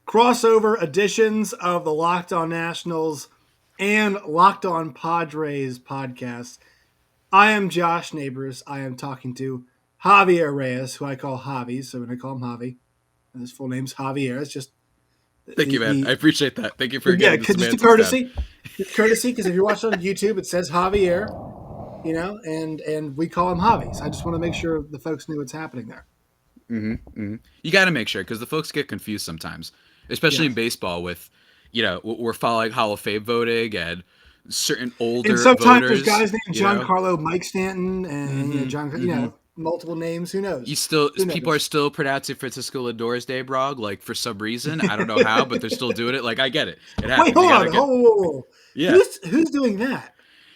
crossover editions of the Locked On Nationals and Locked On Padres podcast. I am Josh Neighbors. I am talking to Javier Reyes, who I call Javi, so when I call him Javi, and his full name's Javier. It's just Thank you, man. I appreciate that. Thank you for getting the just a semantics courtesy. down. Just courtesy, because if you're watching on YouTube, it says Javier, and we call him Javi. So I just want to make sure the folks knew what's happening there. You got to make sure because the folks get confused sometimes, especially in baseball with, we're following Hall of Fame voting and certain older and sometimes voters. There's guys named Giancarlo, Mike Stanton, and multiple names. Who knows? People are still pronouncing Francisco Lindor's name wrong, like for some reason. I don't know how, but they're still doing it. Like I get it. It happens. Wait, hold on. Yeah. Who's doing that?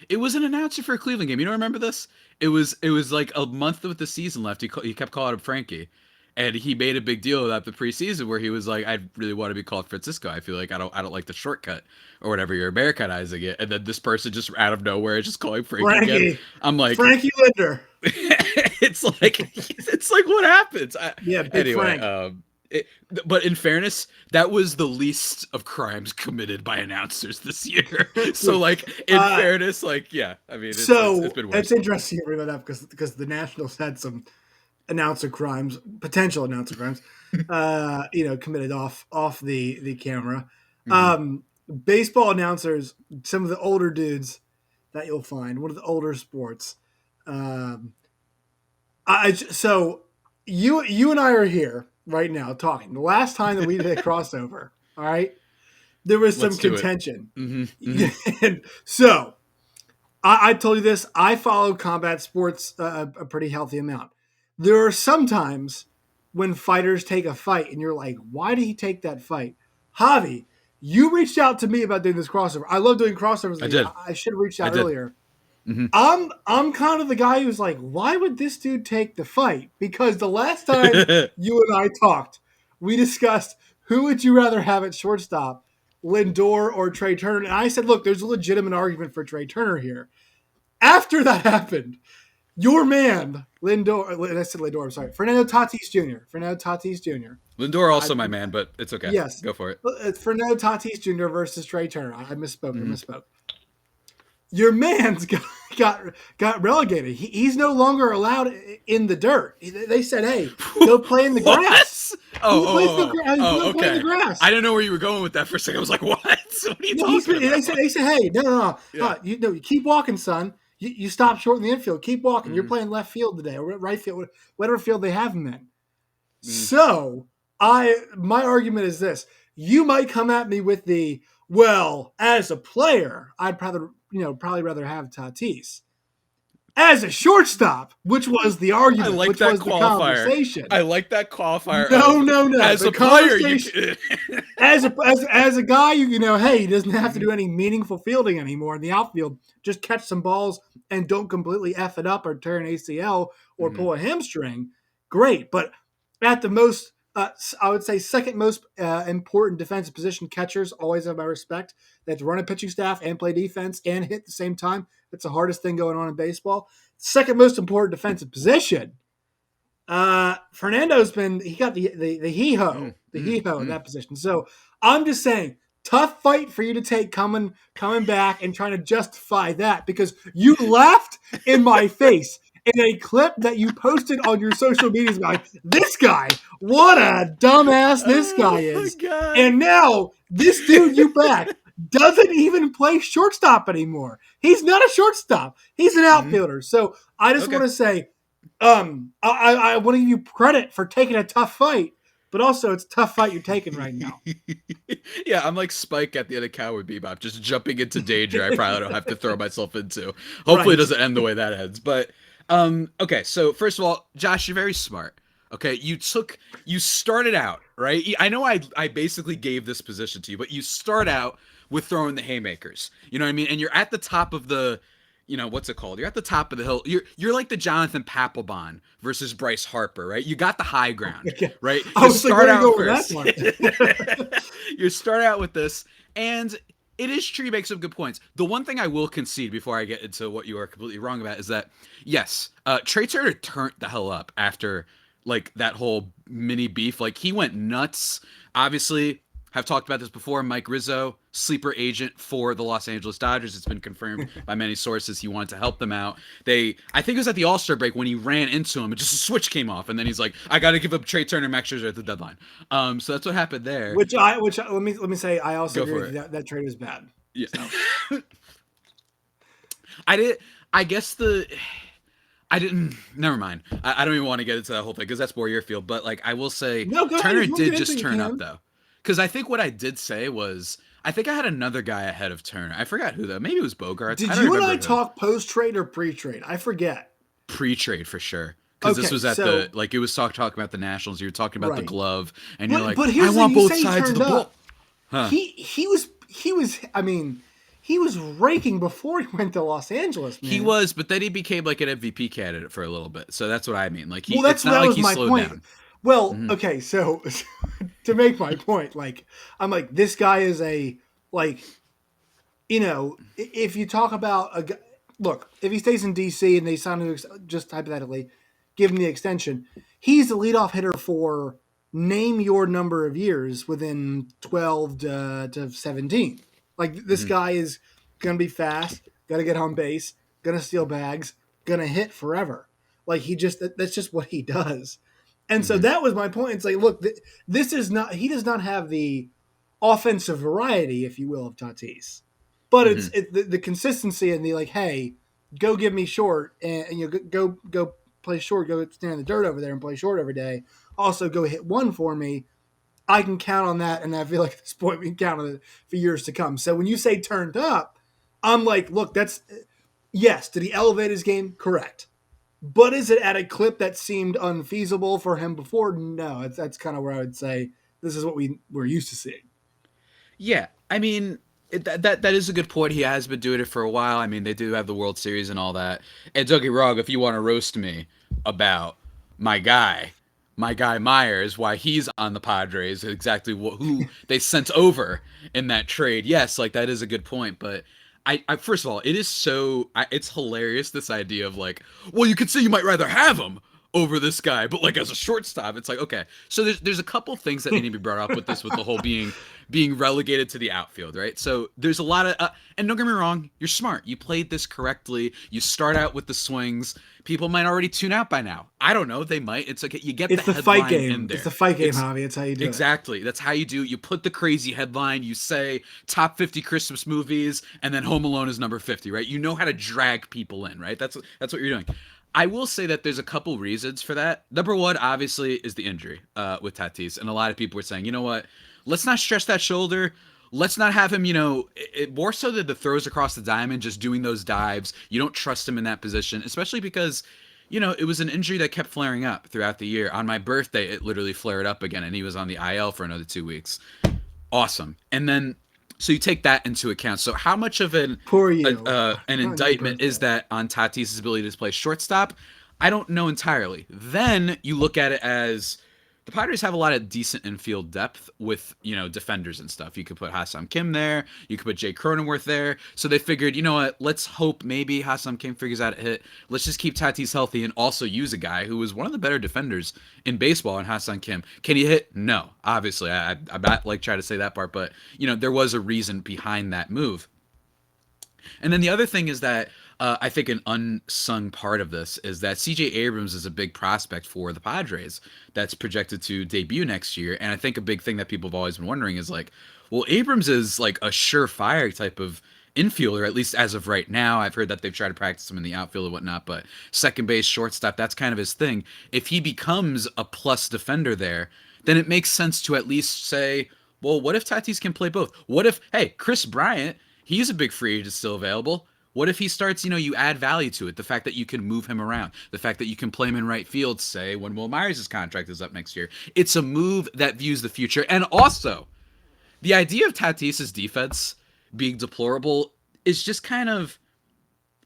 It was an announcer for a Cleveland game. You don't remember this? It was like a month with the season left. He kept calling him Frankie. And he made a big deal about the preseason where he was like, I really want to be called Francisco. I feel like I don't like the shortcut or whatever. You're Americanizing it. And then this person just out of nowhere is just calling Frankie again. I'm like, Frankie Linder. it's like what happens? Big Frank. But in fairness, that was the least of crimes committed by announcers this year. So like in fairness, like, yeah, I mean, it's been worse. It's interesting you bring that up because the Nationals had some potential announcer crimes, committed off the camera. Baseball announcers, some of the older dudes that you'll find, one of the older sports. So you and I are here right now talking. The last time that we did a crossover, all right, there was some contention. And so I told you this. I follow combat sports a pretty healthy amount. There are some times when fighters take a fight and you're like, why did he take that fight? Javi, you reached out to me about doing this crossover. I love doing crossovers. I did. I should have reached out earlier. I'm kind of the guy who's like, why would this dude take the fight? Because the last time you and I talked, we discussed who would you rather have at shortstop, Lindor or Trea Turner? And I said, look, there's a legitimate argument for Trea Turner here. After that happened, your man, Lindor, I said Lindor, I'm sorry, Fernando Tatis Jr. Lindor also my man, but it's okay. Yes. Go for it. It's Fernando Tatis Jr. versus Trea Turner. I misspoke. Your man's got relegated. He's no longer allowed in the dirt. They said, hey, go play in the grass. Okay. In the grass. I didn't know where you were going with that for a second. I was like, what? What are you talking about? They said, hey, no. Yeah. You keep walking, son. You stop short in the infield. Keep walking. You're playing left field today or right field, whatever field they have him in. So my argument is this. You might come at me with as a player, I'd probably rather have Tatis. As a shortstop, which was the argument, I like that qualifier. I like that qualifier. No. As a player, as a guy, hey, he doesn't have to do any meaningful fielding anymore in the outfield. Just catch some balls and don't completely F it up or tear an ACL or pull a hamstring. Great, but at the most, I would say second most important defensive position, catchers always have my respect. They have to run a pitching staff and play defense and hit at the same time. That's the hardest thing going on in baseball. Second most important defensive position. Fernando's he got the hee-ho in that position. So I'm just saying, tough fight for you to take coming back and trying to justify that because you laughed in my face in a clip that you posted on your social media. Like, this guy, what a dumbass this guy is. And now this dude you back doesn't even play shortstop anymore. He's not a shortstop. He's an outfielder. So I just want to say, I want to give you credit for taking a tough fight, but also it's a tough fight you're taking right now. Yeah, I'm like Spike at the end of Cowboy Bebop, just jumping into danger I probably don't have to throw myself into. Hopefully it doesn't end the way that ends. But okay, so first of all, Josh, you're very smart. Okay, you started out, right? I know I basically gave this position to you, but you start out with throwing the haymakers. You know what I mean? And you're at the top of the, what's it called? You're at the top of the hill. You're like the Jonathan Papelbon versus Bryce Harper, right? You got the high ground, right? You start out first. You start out with this, and it is true, you make some good points. The one thing I will concede before I get into what you are completely wrong about is that, yes, Trea Turner turned the hell up after like that whole mini beef. Like, he went nuts. Obviously, have talked about this before. Mike Rizzo, sleeper agent for the Los Angeles Dodgers. It's been confirmed by many sources he wanted to help them out. I think it was at the All-Star break when he ran into him, and just a switch came off, and then he's like, "I got to give up Trea Turner, Max Scherzer at the deadline." So that's what happened there. Let me say, I also agree with that trade was bad. Yeah. So. I guess I didn't. Never mind. I don't even want to get into that whole thing because that's more your field. But like, I will say, Turner did just turn up though, because I think what I did say was I think I had another guy ahead of Turner. I forgot who though. Maybe it was Bogarts. Did you and I talk post trade or pre trade? I forget. Pre trade for sure. Because this was at it was talking about the Nationals. You were talking about the glove, and you're like, I want both sides of the ball. Huh. He was. I mean. He was raking before he went to Los Angeles, man. He was, but then he became like an MVP candidate for a little bit. So that's what I mean. Like that was my point. Down. Well, okay, so to make my point, like I'm like this guy is if you talk about if he stays in DC and they sign him, just hypothetically, give him the extension, he's the leadoff hitter for name your number of years within 12 to 17. Like, this guy is going to be fast, going to get on base, going to steal bags, going to hit forever. Like, that's just what he does. And so that was my point. It's like, look, he does not have the offensive variety, if you will, of Tatis. But it's the consistency and the, like, hey, go give me short and you go play short, go stand in the dirt over there and play short every day. Also, go hit one for me. I can count on that, and I feel like at this point we can count on it for years to come. So when you say turned up, I'm like, look, yes, did he elevate his game? Correct. But is it at a clip that seemed unfeasible for him before? No, that's kind of where I would say this is what we're used to seeing. Yeah, I mean, that is a good point. He has been doing it for a while. I mean, they do have the World Series and all that. And don't get me wrong, if you want to roast me about my guy Myers, why he's on the Padres, exactly who they sent over in that trade. Yes, like that is a good point, but I first of all, it is it's hilarious, this idea of like, well, you could say you might rather have him over this guy, but like as a shortstop, it's like, okay. So there's a couple things that need to be brought up with this, with the whole being relegated to the outfield, right? So there's a lot of and don't get me wrong, you're smart. You played this correctly. You start out with the swings. People might already tune out by now. I don't know. They might. It's like you get the headline fight game. In there. It's the fight game, Javi. That's how you do it. Exactly. That's how you do it. You put the crazy headline. You say top 50 Christmas movies, and then Home Alone is number 50, right? You know how to drag people in, right? That's what you're doing. I will say that there's a couple reasons for that. Number one, obviously, is the injury with Tatis. And a lot of people were saying, you know what? Let's not stress that shoulder. Let's not have him, more so than the throws across the diamond, just doing those dives. You don't trust him in that position, especially because, it was an injury that kept flaring up throughout the year. On my birthday, it literally flared up again, and he was on the IL for another 2 weeks. Awesome. And then, so you take that into account. So how much of an indictment is that on Tatis' ability to play shortstop? I don't know entirely. Then you look at it as the Padres have a lot of decent infield depth with, defenders and stuff. You could put Ha-Seong Kim there. You could put Jay Cronenworth there. So they figured, you know what, let's hope maybe Ha-Seong Kim figures out a hit. Let's just keep Tatis healthy and also use a guy who was one of the better defenders in baseball in Ha-Seong Kim. Can he hit? No. Obviously, I'm not trying to say that part, but, there was a reason behind that move. And then the other thing is that I think an unsung part of this is that C.J. Abrams is a big prospect for the Padres that's projected to debut next year. And I think a big thing that people have always been wondering is like, well, Abrams is like a surefire type of infielder, at least as of right now. I've heard that they've tried to practice him in the outfield and whatnot, but second base, shortstop, that's kind of his thing. If he becomes a plus defender there, then it makes sense to at least say, well, what if Tatis can play both? What if, hey, Chris Bryant, he's a big free agent still available. What if he starts, you add value to it? The fact that you can move him around, the fact that you can play him in right field, say, when Will Myers' contract is up next year. It's a move that views the future. And also, the idea of Tatis' defense being deplorable is just kind of,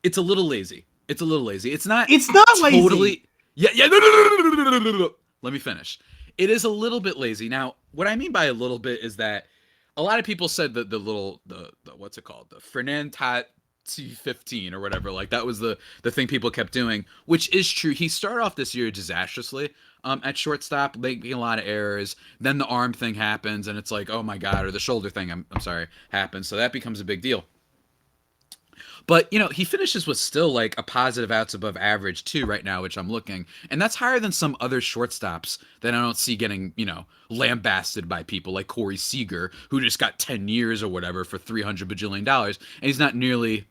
it's a little lazy. It's not totally lazy. Yeah. No. Let me finish. It is a little bit lazy. Now, what I mean by a little bit is that a lot of people said that the what's it called? The Fernando T15 or whatever. Like that was the thing people kept doing, which is true. He started off this year disastrously at shortstop, making a lot of errors. Then the arm thing happens, and it's like, oh my god, or the shoulder thing. I'm sorry, happens. So that becomes a big deal. But, he finishes with still like a positive outs above average too right now, which I'm looking. And that's higher than some other shortstops that I don't see getting, lambasted by people like Corey Seager, who just got 10 years or whatever for $300 bajillion. And he's not nearly,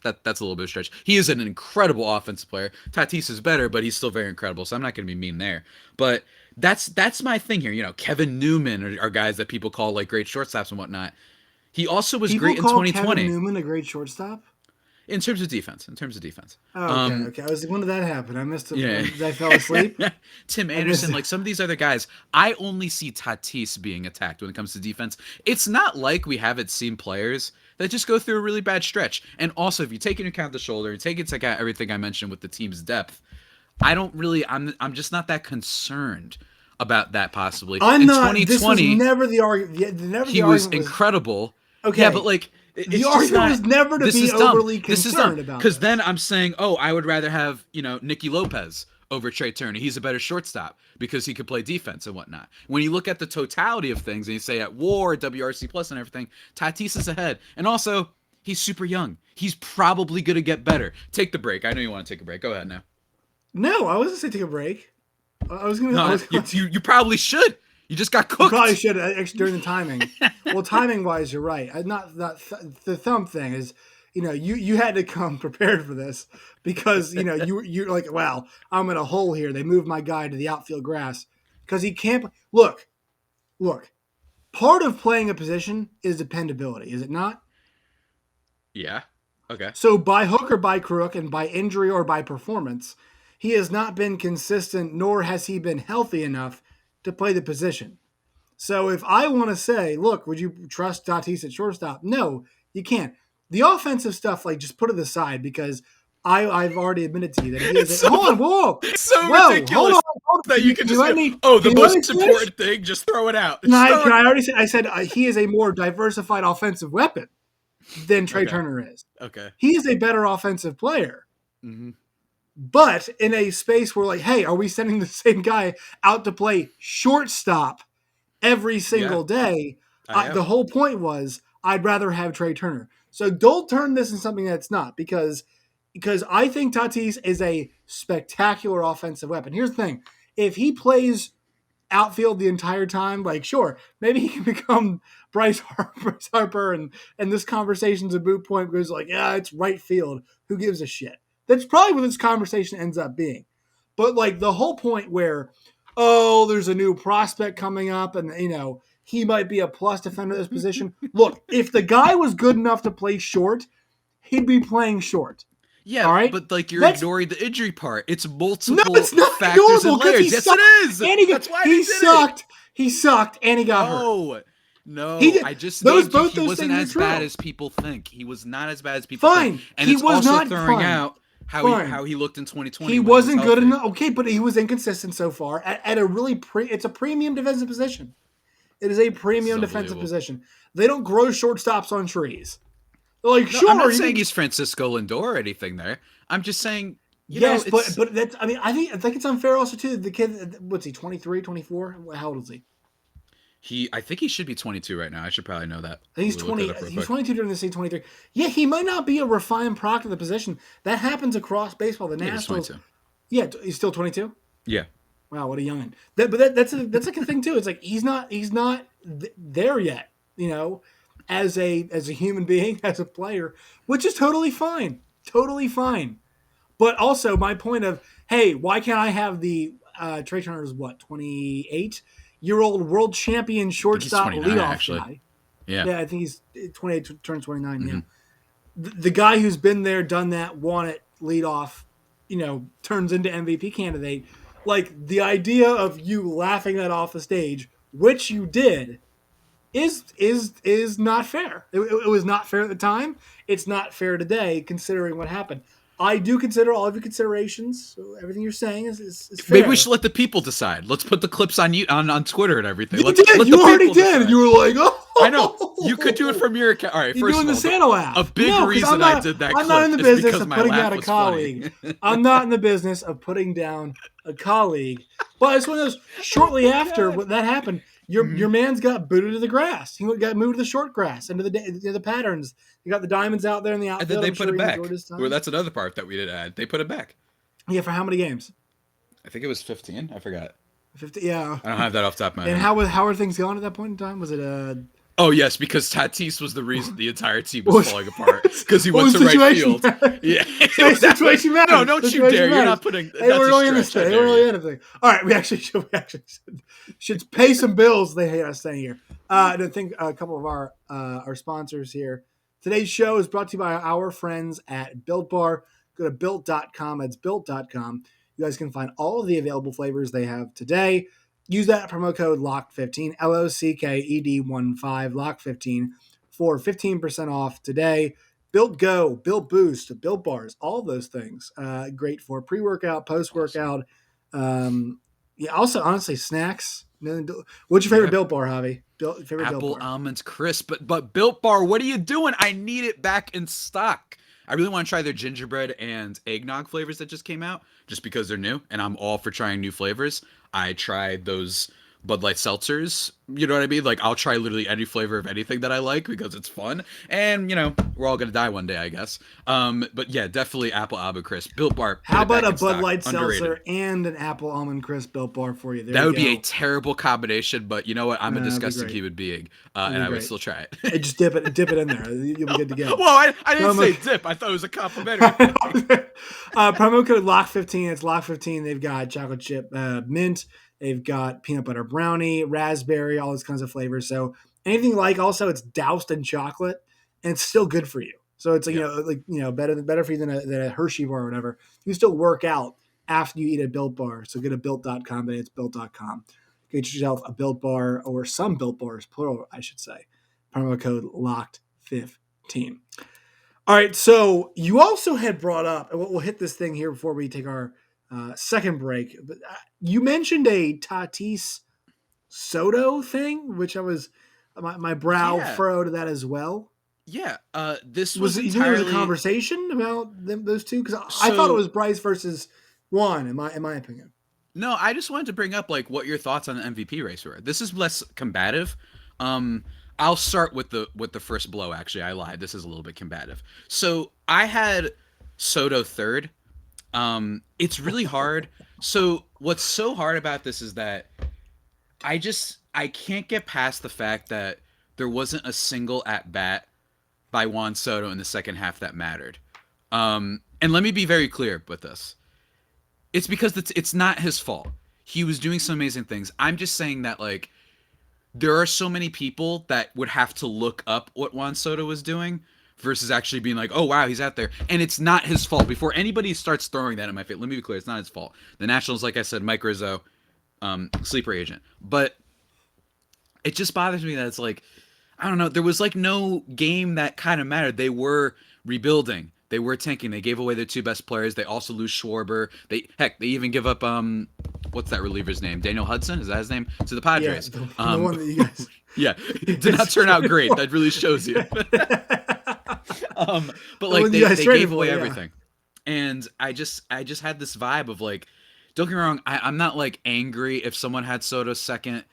that's a little bit of a stretch. He is an incredible offensive player. Tatis is better, but he's still very incredible. So I'm not going to be mean there. But that's my thing here. Kevin Newman are guys that people call like great shortstops and whatnot. He also was great in 2020. Kevin Newman a great shortstop? In terms of defense. Oh, okay. I was like, when did that happen? I missed it. Yeah. I fell asleep. Tim Anderson, like some of these other guys, I only see Tatis being attacked when it comes to defense. It's not like we haven't seen players that just go through a really bad stretch. And also, if you take into account the shoulder, you take into account everything I mentioned with the team's depth, I'm just not that concerned about that possibly. I'm not. 2020, this was never the argument. He was incredible. Okay. Yeah, but like, the argument was never to be overly concerned about. Because then I'm saying, I would rather have, Nicky Lopez over Trea Turner. He's a better shortstop because he could play defense and whatnot. When you look at the totality of things and you say at WAR, WRC plus and everything, Tatis is ahead. And also, he's super young. He's probably going to get better. Take the break. I know you want to take a break. Go ahead now. No, I wasn't saying take a break. I was going to. You probably should. You just got cooked. You probably should actually during the timing. Well, timing wise, you're right. The thumb thing is, you had to come prepared for this because you're like, wow, I'm in a hole here. They moved my guy to the outfield grass because he can't. Look. Part of playing a position is dependability, is it not? Yeah. Okay. So by hook or by crook, and by injury or by performance, he has not been consistent, nor has he been healthy enough to play the position. So if I want to say, look, would you trust Tatis at shortstop? No, you can't. The offensive stuff, like, just put it aside because I've already admitted to you that he is. Hold on, whoa! It's so ridiculous hold on. That you can just go, the most important thing, just throw it out. Can I already say? I said he is a more diversified offensive weapon than Trea Turner is. Okay. He is a better offensive player. Mm-hmm. But in a space where, like, hey, are we sending the same guy out to play shortstop every single day? The whole point was I'd rather have Trea Turner. So don't turn this into something that's not because I think Tatis is a spectacular offensive weapon. Here's the thing. If he plays outfield the entire time, like, sure, maybe he can become Bryce Harper and this conversation's a moot point because, like, yeah, it's right field. Who gives a shit? That's probably what this conversation ends up being. But, like, the whole point where, there's a new prospect coming up and, he might be a plus defender at this position. Look, if the guy was good enough to play short, he'd be playing short. Yeah, all right? But, like, you're ignoring the injury part. It's multiple it's not factors and layers. Yes, it is. And he sucked. He sucked, and he got hurt. No, I just think he wasn't as bad as people think. He was not as bad as people think. And he it's was also not throwing out how he looked in 2020. He wasn't good enough. Okay, but he was inconsistent so far at a really it's a premium defensive position. It is a premium defensive position. They don't grow shortstops on trees. They're like, sure. I'm not saying he's Francisco Lindor or anything there. I'm just saying, but that's. I mean, I think it's unfair also too. The kid, what's he? 23, 24? How old is he? I think he should be 22 right now. I should probably know that. I think he's 20. He's 22 during the season. 23. Yeah, he might not be a refined product of the position. That happens across baseball. The Nationals. Yeah, he's still 22. Yeah. Wow, what a youngin'. That's like a thing too. It's like he's not there yet. As a human being, as a player, which is totally fine. Totally fine. But also my point of, hey, why can't I have the Trea Turner's 28-year-old world champion shortstop leadoff guy? Yeah, I think he's 28, turned 29. Mm-hmm. Yeah, the guy who's been there, done that, won it, leadoff, turns into MVP candidate. Like, the idea of you laughing that off the stage, which you did, is not fair. It was not fair at the time. It's not fair today, considering what happened. I do consider all of your considerations. So everything you're saying is fair. Maybe we should let the people decide. Let's put the clips on Twitter and everything. You already did. You were like, oh. I know you could do it from your account. All right, You're first doing of the all, Santa laugh. a big No, because reason I did that I'm not clip in the is business because of my putting laugh down a was funny. colleague. I'm not in the business of putting down a colleague. But it's one of those. Shortly Oh my after god. what that happened, your Mhm. man's got booted to the grass. He got moved to the short grass into the patterns. You got the diamonds out there in the And then outfield. they I'm put sure it he enjoyed back. his Well, time. that's another part that we didn't add. They put it back. Yeah, for how many games? I think it was 15. I forgot. 50. Yeah. I don't have that off the top of my And head. how were things going at that point in time? Was it Oh yes, because Tatis was the reason the entire team was what falling apart was, because he what went was to the right situation? field. Yeah, Situation no, matters. don't you Situation dare! You're matters. not putting. Hey, That's we're a really in this stretch. I thing. We're dare really you. in a thing. All right, we actually should pay some bills. They hate us saying here. And I think a couple of our sponsors here. Today's show is brought to you by our friends at Built Bar. Go to built.com. That's built.com. You guys can find all of the available flavors they have today. Use that promo code LOCK15, LOCKED15, LOCK15 for 15% off today. Built Go, Built Boost, Built Bars, all those things. Great for pre-workout, Awesome. post-workout. Yeah, also, honestly, snacks. What's your favorite Yeah. Built Bar, Javi? Favorite Built Apple Bar? almonds crisp, but Built Bar, what are you doing? I need it back in stock. I really want to try their gingerbread and eggnog flavors that just came out, just because they're new, and I'm all for trying new flavors. I tried those Bud Light seltzers. You know what I mean? Like I'll try literally any flavor of anything that I like because it's fun, and we're all gonna die one day, I guess. But yeah, definitely Apple almond crisp. Built Bar, put How it about back a in Bud stock. Light Underrated. seltzer and an Apple Almond Crisp Built Bar for you? There That you would be a go. terrible combination, but you know what? I'm a That'd be disgusting great. human being, That'd and be I would great. still try And it. just dip it in there. You'll be good to go. Well, I didn't say Promo, dip. I thought it was a complimentary thing. promo code LOCK15. It's LOCK15. They've got chocolate chip mint. They've got peanut butter brownie, raspberry, all those kinds of flavors. So anything like, also it's doused in chocolate and it's still good for you. So it's Yeah. better for you than a Hershey bar or whatever. You still work out after you eat a Built bar. So go to built.com, but it's built.com. Get yourself a Built bar or some Built bars, plural, I should say. Promo code LOCKED15. All right, so you also had brought up, and we'll hit this thing here before we take our second break. But you mentioned a Tatis Soto thing, which my brow Yeah. furrowed to that as well. Yeah. This Was was it, you think there was a entirely conversation about those two? Because I thought it so. was Bryce versus Juan, in my opinion. No, I just wanted to bring up like what your thoughts on the MVP race were. This is less combative. Um, I'll start with the first blow. Actually, I lied. This is a little bit combative. So I had Soto third. It's really hard. So what's so hard about this is that I can't get past the fact that there wasn't a single at bat by Juan Soto in the second half that mattered. And let me be very clear with this. It's because it's not his fault. He was doing some amazing things. I'm just saying that like there are so many people that would have to look up what Juan Soto was doing versus actually being like, oh wow, he's out there. And it's not his fault. Before anybody starts throwing that in my face, let me be clear, it's not his fault. The Nationals, like I said, Mike Rizzo, sleeper agent. But it just bothers me that it's like, I don't know, there was like no game that kind of mattered. They were rebuilding. They were tanking. They gave away their two best players. They also lose Schwarber. They even give up what's that reliever's name? Daniel Hudson, is that his name? To the Yeah, Padres. the one that you guys. Yeah, it did not turn out great. That really shows you. But The like one you guys they traded gave for, away yeah. everything, and I just had this vibe of like, don't get me wrong, I'm not like angry if someone had Soto second.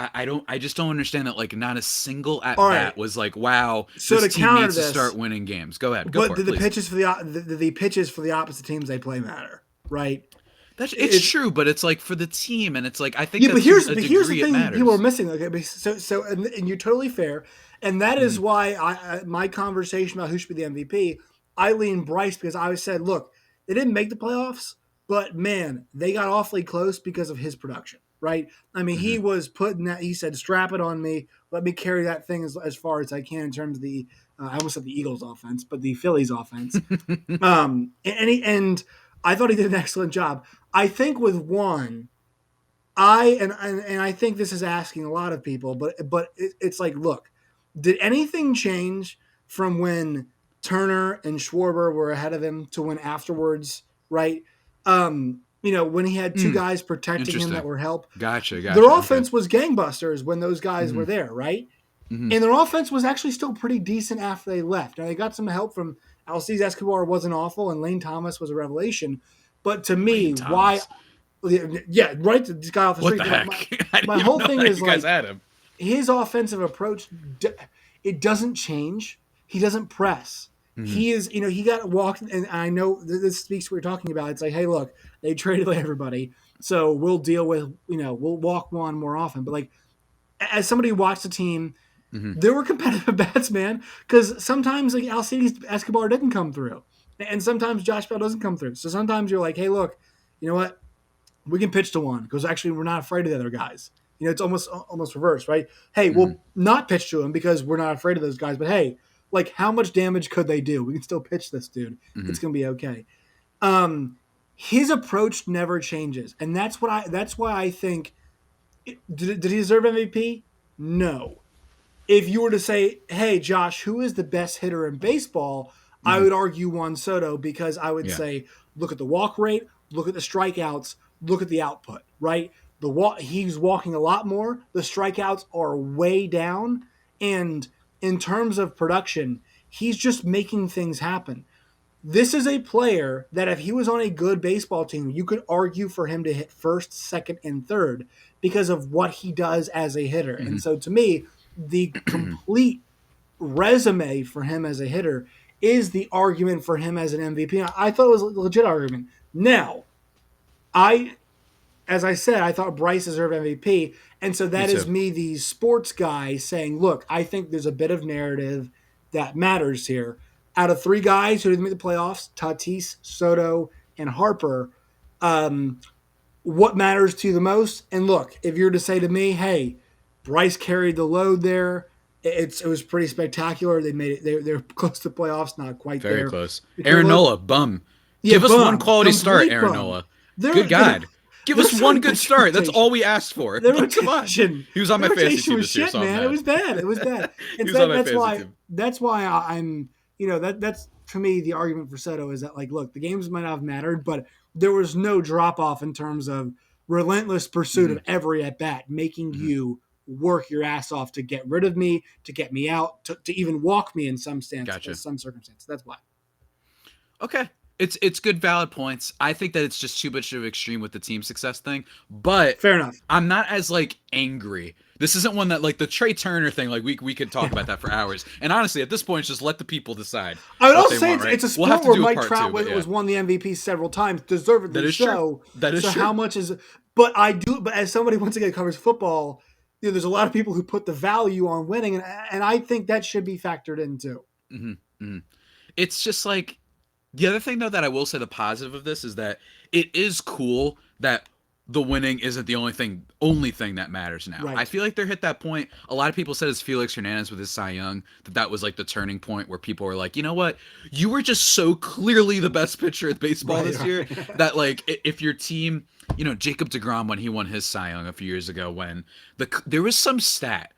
I just don't understand that like not a single at All bat right. was like, wow, So this to team counter needs to this, start winning games. Go ahead, go but for it, did the please. pitches for the pitches for the opposite teams they play matter, right? It's It's true, but it's like for the team, and it's like I think Yeah, that but to here's a but here's the degree it thing people are matters. missing. Okay, and you're totally fair, and that is Mhm. why my conversation about who should be the MVP, I lean Bryce because I said, look, they didn't make the playoffs, but man, they got awfully close because of his production, right? I mean, he Mhm. was putting that. He said, "Strap it on me, let me carry that thing as far as I can." In terms of the, I almost said the Eagles' offense, but the Phillies' offense. And I thought he did an excellent job. I think with one. And I think this is asking a lot of people, but it's like, look, did anything change from when Turner and Schwarber were ahead of him to when afterwards, right? When he had two Mm, guys protecting him that interesting. were help. Gotcha. Their Okay. offense was gangbusters when those guys were Mhm. there, right? Mm-hmm. And their offense was actually still pretty decent after they left. Now, they got some help from Alcides Escobar wasn't awful, and Lane Thomas was a revelation. But to me, Lane why? Thomas. Yeah, right. This guy off the What street. the But heck? I didn't my even whole know thing that is you guys like had him. his offensive approach. It doesn't change. He doesn't press. Mm-hmm. He is, he got walked, and I know this speaks to what you're talking about. It's like, hey, look, they traded like everybody, so we'll deal with, we'll walk one more often. But like, as somebody who watched the team, Mm-hmm. there were competitive bats, man. Because sometimes like Alcides Escobar didn't come through, and sometimes Josh Bell doesn't come through. So sometimes you're like, hey, look, you know what? We can pitch to one because actually we're not afraid of the other guys. It's almost reversed, right? Hey, Mm-hmm. we'll not pitch to him because we're not afraid of those guys. But hey, like, how much damage could they do? We can still pitch this dude. Mm-hmm. It's gonna be okay. Um, his approach never changes, and that's why I think did he deserve MVP? No. If you were to say, hey, Josh, who is the best hitter in baseball? I Mm-hmm. would argue Juan Soto because I would Yeah. say, look at the walk rate, look at the strikeouts, look at the output, right? He's walking a lot more. The strikeouts are way down. And in terms of production, he's just making things happen. This is a player that if he was on a good baseball team, you could argue for him to hit first, second, and third because of what he does as a hitter. Mm-hmm. And so to me, the complete resume for him as a hitter is the argument for him as an MVP. I thought it was a legit argument. Now, I as I said, I thought Bryce deserved MVP. And so Me that is too. me, the sports guy, saying, look, I think there's a bit of narrative that matters here. Out of three guys who didn't make the playoffs, Tatis, Soto, and Harper, um, what matters to you the most? And look, if you're to say to me, hey, Bryce carried the load there, it was pretty spectacular. They made it. They're close to playoffs, not quite Very there. close. Because Aaron look, Nola, bum. yeah, Give us one bum, quality start, complete Aaron bum. Nola. Good Their God. Give their us one starting good pitching start. That's rotation. all we asked for. Their Like, come on. rotation, He was on their my fantasy rotation team was this year, shit, so I'm man. It mad. was bad. It was bad. He And was on so my fantasy team. that's why I'm that's for me the argument for Soto is that like look, the games might not have mattered, but there was no drop off in terms of relentless pursuit Mm-hmm. of every at bat, making Mm-hmm. you work your ass off to get rid of me, to get me out, to even walk me in Gotcha. some circumstances. That's why. Okay. It's good valid points. I think that it's just too much of an extreme with the team success thing, but Fair enough. I'm not as like angry. This isn't one that like the Trea Turner thing. Like we could talk about that for hours. And honestly, at this point, it's just let the people decide I would what also they say want. Right? it's a We'll have sport to where do a Mike part two. Trout But yeah, was won the MVP several times, that deservedly is true. so. That is So true. how much is? But I do. But as somebody once again covers football, there's a lot of people who put the value on winning, and I think that should be factored in too. Mm-hmm. Mm-hmm. It's just like the other thing though that I will say the positive of this is that it is cool that the winning isn't the only thing that matters now. I Right. feel like they're hit that point. A lot of people said it's Felix Hernandez with his Cy Young that was like the turning point where people were like, you know what, you were just so clearly the best pitcher at baseball Right. this year Right. that like if your team, Jacob DeGrom when he won his Cy Young a few years ago when there was some stat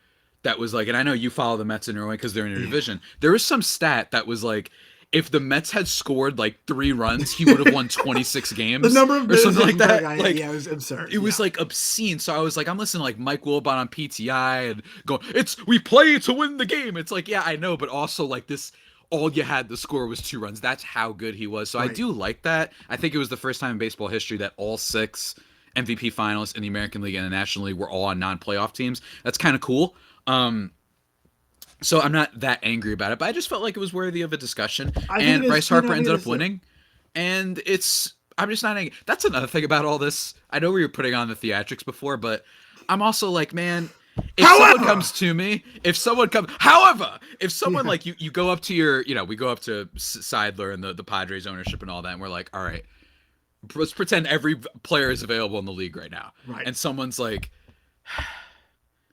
that was like, and I know you follow the Mets in Norway because they're in your Yeah. division. There was some stat that was like, if the Mets had scored like 3 runs, he would have won 26 The games number of or something like positions per that. guy, Like yeah, it was absurd. it Yeah. was like obscene. So I was like, I'm listening to like Mike Wilbon on PTI and going, it's we play to win the game. It's like, yeah, I know, but also like this, all you had to score was 2 runs. That's how good he was. So I Right. do like that. I think it was the first time in baseball history that all 6 MVP finalists in the American League and the National League were all on non-playoff teams. That's kind of cool. So I'm not that angry about it, but I just felt like it was worthy of a discussion. I think And it Bryce is. You know, Harper I think ended it up is too. winning, and I'm just not angry. That's another thing about all this. I know we were putting on the theatrics before, but I'm also like, man, if someone However, comes to me, however, if someone yeah, like you go up to we go up to Seidler and the Padres ownership and all that, and we're like, all right, let's pretend every player is available in the league right now, right. and someone's like,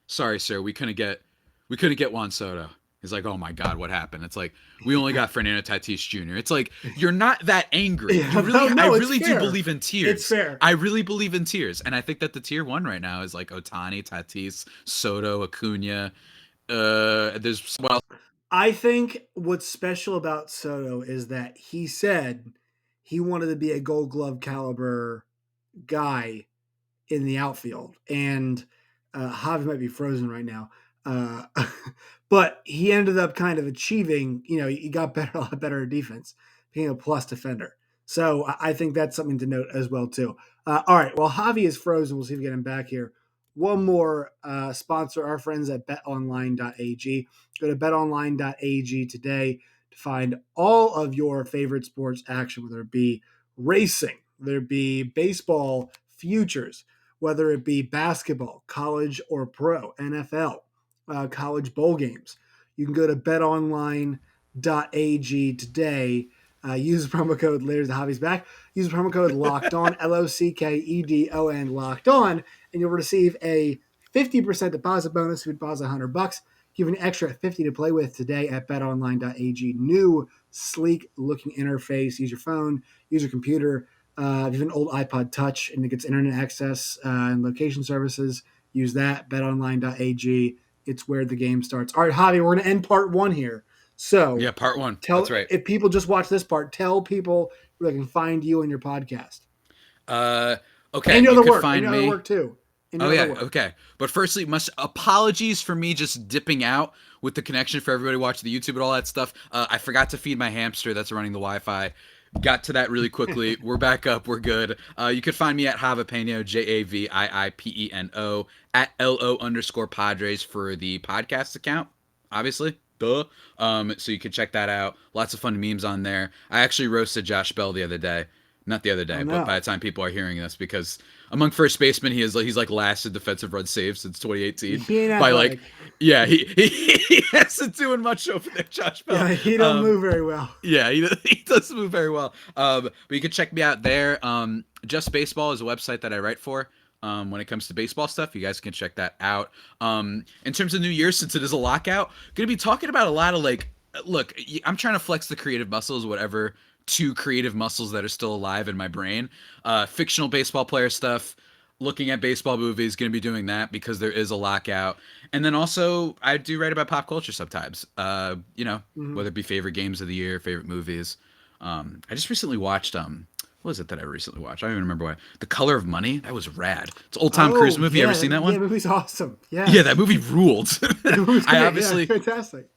sorry, sir, we couldn't get Juan Soto. He's like, oh my God, what happened? It's like, we only got Fernando Tatis Jr. It's like, you're not that angry. Yeah, I no, it's really do fair. believe in It's tiers. fair. I really believe in tiers. And I think that the tier 1 right now is like Otani, Tatis, Soto, Acuna. There's someone else. I think what's special about Soto is that he said he wanted to be a Gold Glove caliber guy in the outfield, and Javi might be frozen right now. Uh, but he ended up kind of achieving, he got better, a lot better at defense, being a plus defender. So I think that's something to note as well too. All right, well, Javi is frozen. We'll see if we get him back here. One more sponsor, our friends at betonline.ag. Go to betonline.ag today to find all of your favorite sports action, whether it be racing, whether it be baseball futures, whether it be basketball, college or pro, NFL, college bowl games. You can go to betonline.ag today. Use the promo code, there's the hobbies back. Use the promo code locked on, LOCKEDON, locked on, and you'll receive a 50% deposit bonus if you deposit $100. Give an extra 50 to play with today at betonline.ag. New, sleek looking interface. Use your phone, use your computer. If you have an old iPod Touch and it gets internet access and location services, use that. betonline.ag. It's where the game starts. All right, Javi, we're going to end part one here. So, Yeah, part one. That's right. If people just watch this part, tell people where they can find you and your podcast. Okay. And your you other could work. find and your me. other work too. Oh yeah, okay. But firstly, apologies for me just dipping out with the connection for everybody watching the YouTube and all that stuff. I forgot to feed my hamster that's running the Wi-Fi. Got to that really quickly. We're back up. We're good. You could find me at Javipeno, JAVIIPENO, at LO_Padres for the podcast account, obviously. Duh. So you can check that out. Lots of fun memes on there. I actually roasted Josh Bell the other day. Not the other day, but by the time people are hearing this, because among first basemen, he's like last in defensive run saved since 2018. By like, yeah, he hasn't doing much over there, Josh Bell. Yeah, he don't move very well. Yeah, he does move very well. But you can check me out there. Just Baseball is a website that I write for. When it comes to baseball stuff, you guys can check that out. In terms of New Year, since it is a lockout, gonna be talking about a lot of look, I'm trying to flex the creative muscles, whatever two creative muscles that are still alive in my brain. Fictional baseball player stuff, looking at baseball movies, going to be doing that because there is a lockout. And then also, I do write about pop culture sometimes, whether it be favorite games of the year, favorite movies. I just recently watched, what was it that I recently watched? I don't even remember why. The Color of Money? That was rad. It's an old Tom Cruise movie. Yeah, Ever seen that one? Yeah, the movie's awesome. Yeah. Yeah, that movie ruled. Fantastic.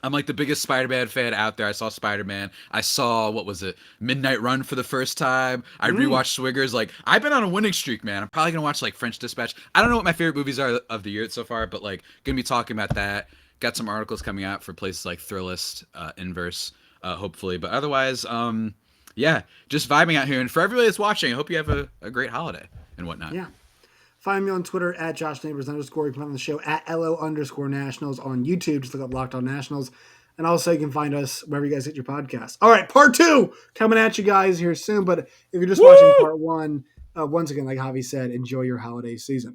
I'm like the biggest Spider-Man fan out there. I saw Spider-Man. I saw, what was it, Midnight Run for the first time. I rewatched Swingers. Like, I've been on a winning streak, man. I'm probably going to watch, like, French Dispatch. I don't know what my favorite movies are of the year so far, but, like, going to be talking about that. Got some articles coming out for places like Thrillist, Inverse, hopefully. But otherwise, yeah, just vibing out here. And for everybody that's watching, I hope you have a great holiday and whatnot. Yeah. Find me on Twitter at JoshNeighbors_. You can find on the show at LO_Nationals on YouTube. Just look up Locked On Nationals. And also you can find us wherever you guys get your podcasts. All right, part two coming at you guys here soon. But if you're just watching part one, once again, like Javi said, enjoy your holiday season.